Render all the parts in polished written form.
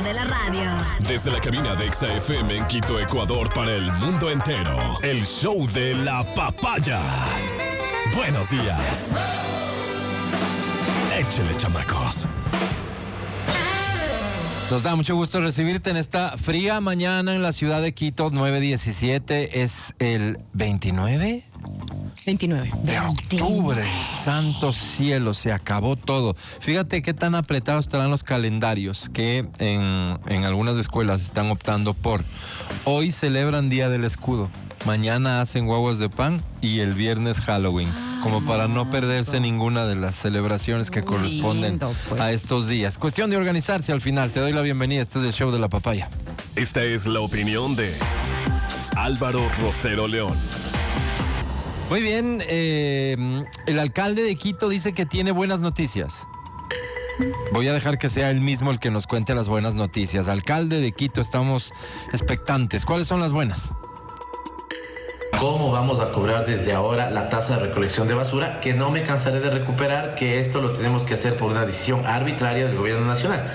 de la radio. Desde la cabina de Exa FM en Quito, Ecuador, para el mundo entero. El show de la papaya. Buenos días. Échale, chamacos. Nos da mucho gusto recibirte en esta fría mañana en la ciudad de Quito, 9:17. Es el 29 de octubre. Santo cielo, se acabó todo. Fíjate qué tan apretados estarán los calendarios que en algunas escuelas están optando por hoy celebran Día del Escudo, mañana hacen guaguas de pan y el viernes Halloween, como para no perderse ninguna de las celebraciones que corresponden a estos días. Cuestión de organizarse al final. Te doy la bienvenida. Este es el show de la papaya. Esta es la opinión de Álvaro Rosero León. Muy bien, el alcalde de Quito dice que tiene buenas noticias. Voy a dejar que sea él mismo el que nos cuente las buenas noticias. Alcalde de Quito, estamos expectantes. ¿Cuáles son las buenas? ¿Cómo vamos a cobrar desde ahora la tasa de recolección de basura? Que no me cansaré de recuperar, que esto lo tenemos que hacer por una decisión arbitraria del gobierno nacional.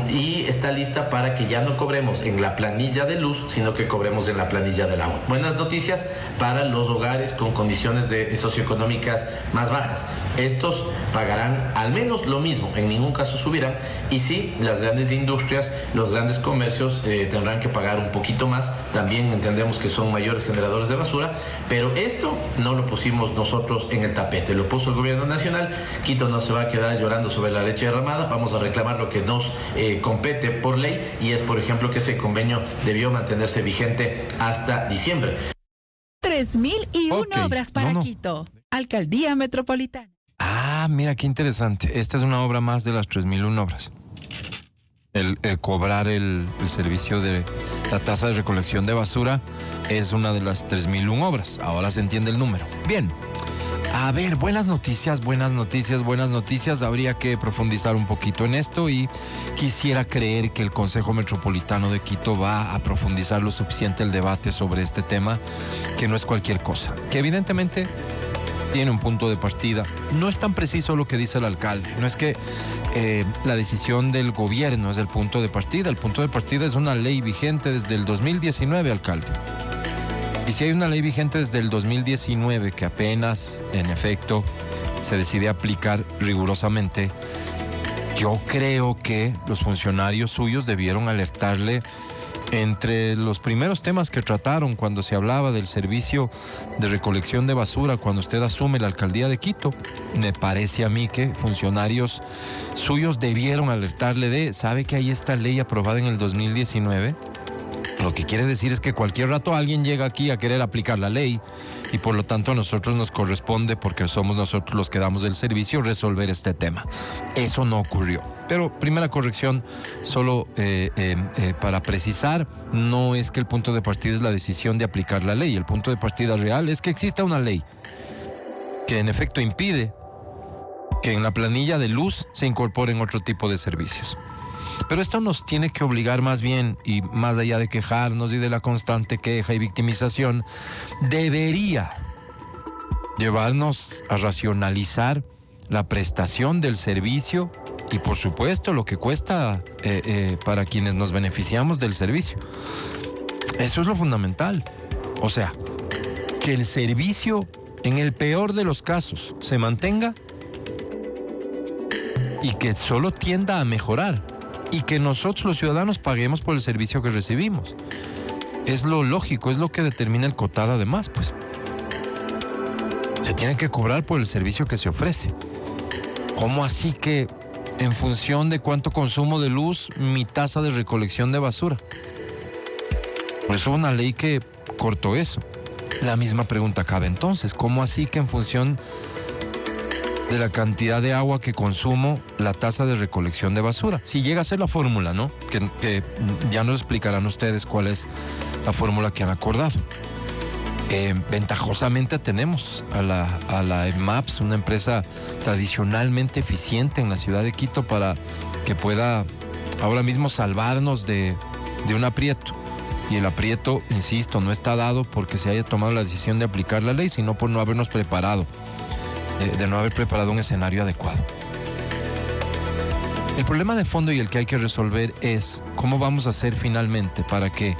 Y está lista para que ya no cobremos en la planilla de luz, sino que cobremos en la planilla del agua. Buenas noticias para los hogares con condiciones socioeconómicas más bajas. Estos pagarán al menos lo mismo, en ningún caso subirán. Y sí, las grandes industrias, los grandes comercios tendrán que pagar un poquito más. También entendemos que son mayores generadores de basura, pero esto no lo pusimos nosotros en el tapete, lo puso el gobierno nacional. Quito no se va a quedar llorando sobre la leche derramada. Vamos a reclamar lo que nos compete por ley, y es, por ejemplo, que ese convenio debió mantenerse vigente hasta diciembre. 3.001 obras para Quito. Alcaldía Metropolitana. Ah, mira qué interesante. Esta es una obra más de las 3.001 obras. El cobrar el servicio de la tasa de recolección de basura es una de las 3.001 obras. Ahora se entiende el número. Bien. A ver, buenas noticias. Habría que profundizar un poquito en esto y quisiera creer que el Consejo Metropolitano de Quito va a profundizar lo suficiente el debate sobre este tema, que no es cualquier cosa, que evidentemente tiene un punto de partida. No es tan preciso lo que dice el alcalde. No es que la decisión del gobierno es el punto de partida. El punto de partida es una ley vigente desde el 2019, alcalde. Y si hay una ley vigente desde el 2019 que apenas, en efecto, se decide aplicar rigurosamente, yo creo que los funcionarios suyos debieron alertarle. Entre los primeros temas que trataron cuando se hablaba del servicio de recolección de basura, cuando usted asume la alcaldía de Quito, me parece a mí que funcionarios suyos debieron alertarle ¿sabe que hay esta ley aprobada en el 2019? Lo que quiere decir es que cualquier rato alguien llega aquí a querer aplicar la ley y por lo tanto a nosotros nos corresponde, porque somos nosotros los que damos el servicio, resolver este tema. Eso no ocurrió. Pero primera corrección, solo para precisar, no es que el punto de partida es la decisión de aplicar la ley. El punto de partida real es que exista una ley que en efecto impide que en la planilla de luz se incorporen otro tipo de servicios. Pero esto nos tiene que obligar más bien, y más allá de quejarnos y de la constante queja y victimización, debería llevarnos a racionalizar la prestación del servicio y, por supuesto, lo que cuesta para quienes nos beneficiamos del servicio. Eso es lo fundamental. O sea, que el servicio, en el peor de los casos, se mantenga y que solo tienda a mejorar. Y que nosotros los ciudadanos paguemos por el servicio que recibimos. Es lo lógico, es lo que determina el COTAD además, pues. Se tiene que cobrar por el servicio que se ofrece. ¿Cómo así que en función de cuánto consumo de luz, mi tasa de recolección de basura? Por eso una ley que cortó eso. La misma pregunta cabe entonces. ¿Cómo así que en función de la cantidad de agua que consumo, la tasa de recolección de basura? Si llega a ser la fórmula, ¿no? Que ya nos explicarán ustedes cuál es la fórmula que han acordado. Ventajosamente tenemos a la EMAPS, una empresa tradicionalmente eficiente en la ciudad de Quito, para que pueda ahora mismo salvarnos de un aprieto. Y el aprieto, insisto, no está dado porque se haya tomado la decisión de aplicar la ley, sino por no habernos preparado. De no haber preparado un escenario adecuado. El problema de fondo y el que hay que resolver es cómo vamos a hacer finalmente para que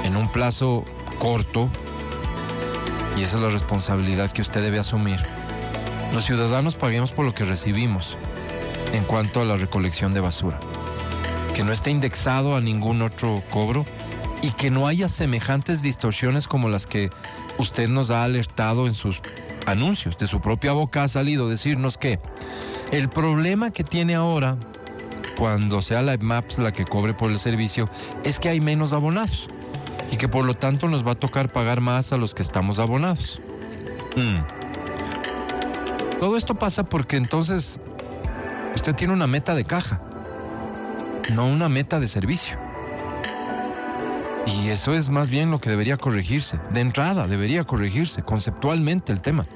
en un plazo corto, y esa es la responsabilidad que usted debe asumir, los ciudadanos paguemos por lo que recibimos en cuanto a la recolección de basura. Que no esté indexado a ningún otro cobro y que no haya semejantes distorsiones como las que usted nos ha alertado en sus anuncios. De su propia boca ha salido a decirnos que el problema que tiene ahora, cuando sea la EMAPS la que cobre por el servicio, es que hay menos abonados y que por lo tanto nos va a tocar pagar más a los que estamos abonados. Todo esto pasa porque entonces usted tiene una meta de caja, no una meta de servicio. Y eso es más bien lo que debería corregirse. De entrada debería corregirse conceptualmente el tema.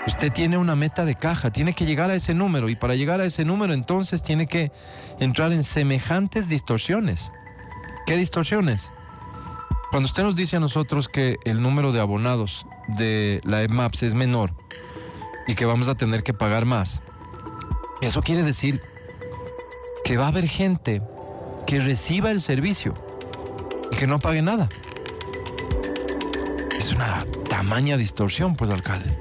Usted tiene una meta de caja, tiene que llegar a ese número, y para llegar a ese número entonces tiene que entrar en semejantes distorsiones. ¿Qué distorsiones? Cuando usted nos dice a nosotros que el número de abonados de la EMAPS es menor y que vamos a tener que pagar más, eso quiere decir que va a haber gente que reciba el servicio y que no pague nada. Es una tamaña distorsión, pues, alcalde.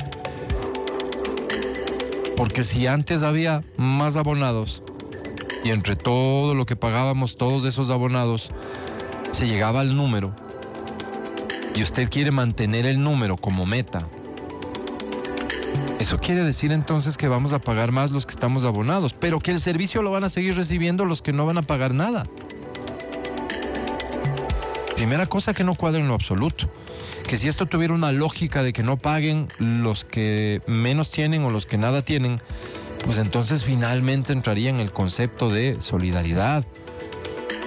Porque si antes había más abonados y entre todo lo que pagábamos todos esos abonados se llegaba al número, y usted quiere mantener el número como meta, eso quiere decir entonces que vamos a pagar más los que estamos abonados, pero que el servicio lo van a seguir recibiendo los que no van a pagar nada. Primera cosa que no cuadra en lo absoluto. Que si esto tuviera una lógica de que no paguen los que menos tienen o los que nada tienen, pues entonces finalmente entraría en el concepto de solidaridad,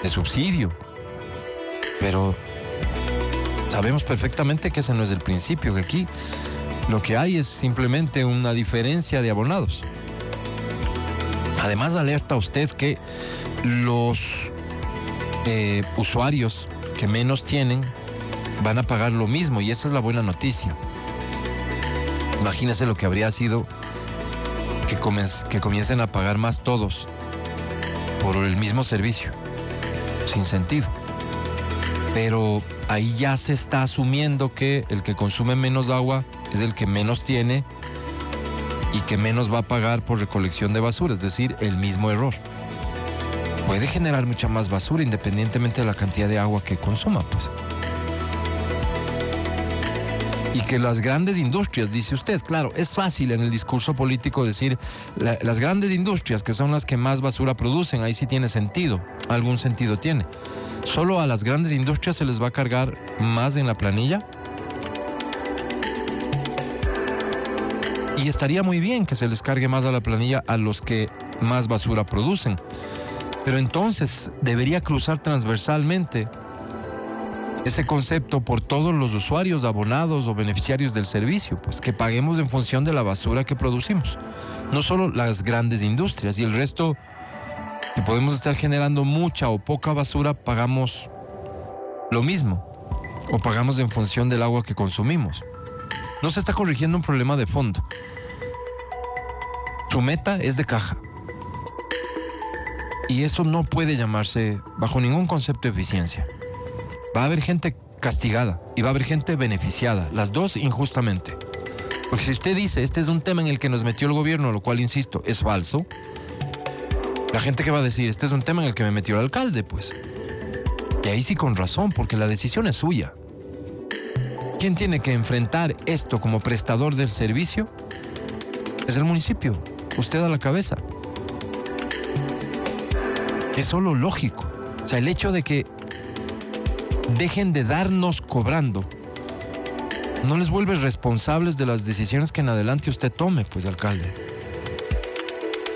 de subsidio. Pero sabemos perfectamente que ese no es el principio, que aquí lo que hay es simplemente una diferencia de abonados. Además, alerta a usted que los usuarios que menos tienen van a pagar lo mismo, y esa es la buena noticia. Imagínese lo que habría sido que comiencen a pagar más todos por el mismo servicio. Sin sentido. Pero ahí ya se está asumiendo que el que consume menos agua es el que menos tiene y que menos va a pagar por recolección de basura, es decir, el mismo error. Puede generar mucha más basura independientemente de la cantidad de agua que consuma, pues. Y que las grandes industrias, dice usted, claro, es fácil en el discurso político decir las grandes industrias, que son las que más basura producen, ahí sí tiene sentido, algún sentido tiene. ¿Solo a las grandes industrias se les va a cargar más en la planilla? Y estaría muy bien que se les cargue más a la planilla a los que más basura producen. Pero entonces debería cruzar transversalmente ese concepto por todos los usuarios, abonados o beneficiarios del servicio, pues que paguemos en función de la basura que producimos. No solo las grandes industrias, y el resto, que podemos estar generando mucha o poca basura, pagamos lo mismo o pagamos en función del agua que consumimos. No se está corrigiendo un problema de fondo. Su meta es de caja. Y eso no puede llamarse bajo ningún concepto de eficiencia. Va a haber gente castigada y va a haber gente beneficiada, las dos injustamente. Porque si usted dice, este es un tema en el que nos metió el gobierno, lo cual, insisto, es falso, la gente que va a decir, este es un tema en el que me metió el alcalde, pues. Y ahí sí con razón, porque la decisión es suya. ¿Quién tiene que enfrentar esto como prestador del servicio? Es el municipio, usted a la cabeza. Es solo lógico. O sea, el hecho de que dejen de darnos cobrando no les vuelve responsables de las decisiones que en adelante usted tome, pues, alcalde.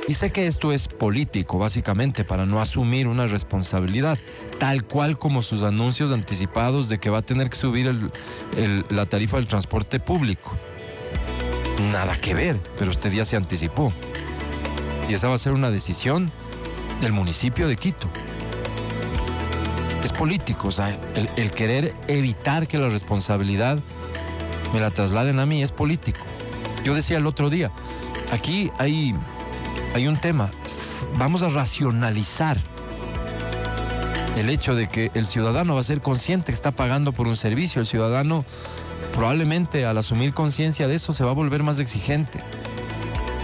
Y sé que esto es político, básicamente, para no asumir una responsabilidad, tal cual como sus anuncios anticipados de que va a tener que subir la tarifa del transporte público. Nada que ver, pero usted ya se anticipó. Y esa va a ser una decisión del municipio de Quito. Es político, o sea, el querer evitar que la responsabilidad me la trasladen a mí es político. Yo decía el otro día, aquí hay hay un tema. Vamos a racionalizar el hecho de que el ciudadano va a ser consciente que está pagando por un servicio. El ciudadano probablemente al asumir conciencia de eso se va a volver más exigente.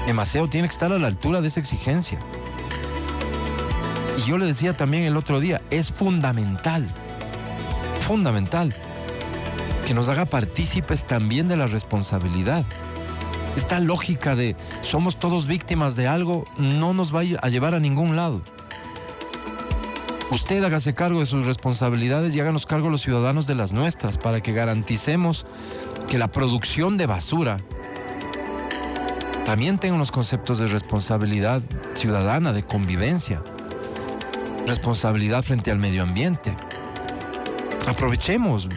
EMASEO tiene que estar a la altura de esa exigencia. Y yo le decía también el otro día, es fundamental que nos haga partícipes también de la responsabilidad. Esta lógica de somos todos víctimas de algo no nos va a llevar a ningún lado. Usted hágase cargo de sus responsabilidades y háganos cargo los ciudadanos de las nuestras para que garanticemos que la producción de basura también tenga unos conceptos de responsabilidad ciudadana, de convivencia, responsabilidad frente al medio ambiente. Aprovechemos,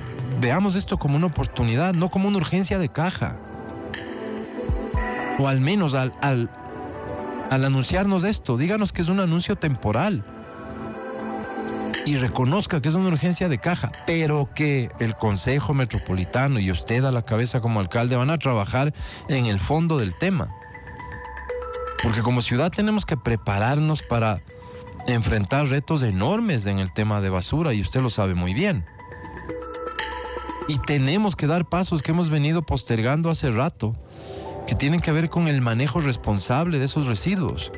veamos esto como una oportunidad, no como una urgencia de caja. O al menos al anunciarnos esto, díganos que es un anuncio temporal y reconozca que es una urgencia de caja, pero que el Consejo Metropolitano y usted a la cabeza como alcalde van a trabajar en el fondo del tema. Porque como ciudad tenemos que prepararnos para enfrentar retos enormes en el tema de basura y usted lo sabe muy bien. Y tenemos que dar pasos que hemos venido postergando hace rato, que tienen que ver con el manejo responsable de esos residuos.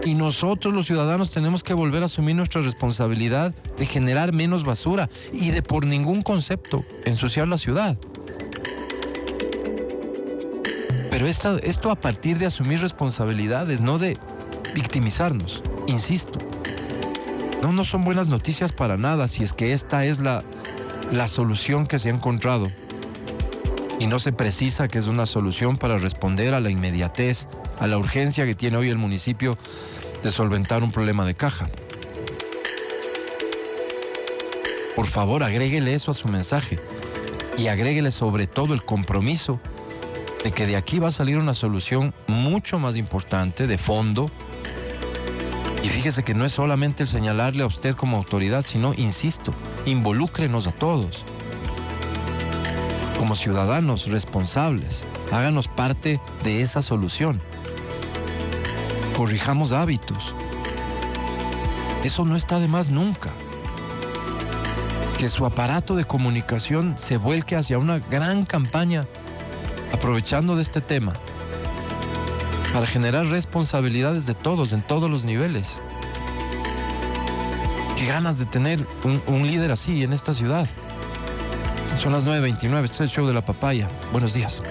Y nosotros los ciudadanos tenemos que volver a asumir nuestra responsabilidad de generar menos basura y de por ningún concepto ensuciar la ciudad. Pero esto a partir de asumir responsabilidades, no de victimizarnos, insisto. No son buenas noticias para nada si es que esta es la solución que se ha encontrado. Y no se precisa que es una solución para responder a la inmediatez, a la urgencia que tiene hoy el municipio de solventar un problema de caja. Por favor, agréguele eso a su mensaje y agréguele sobre todo el compromiso de que de aquí va a salir una solución mucho más importante, de fondo. Y fíjese que no es solamente el señalarle a usted como autoridad, sino, insisto, involúcrenos a todos. Como ciudadanos responsables, háganos parte de esa solución. Corrijamos hábitos. Eso no está de más nunca. Que su aparato de comunicación se vuelque hacia una gran campaña, aprovechando de este tema, para generar responsabilidades de todos, en todos los niveles. Qué ganas de tener un líder así en esta ciudad. Son las 9:29, este es el show de la papaya. Buenos días.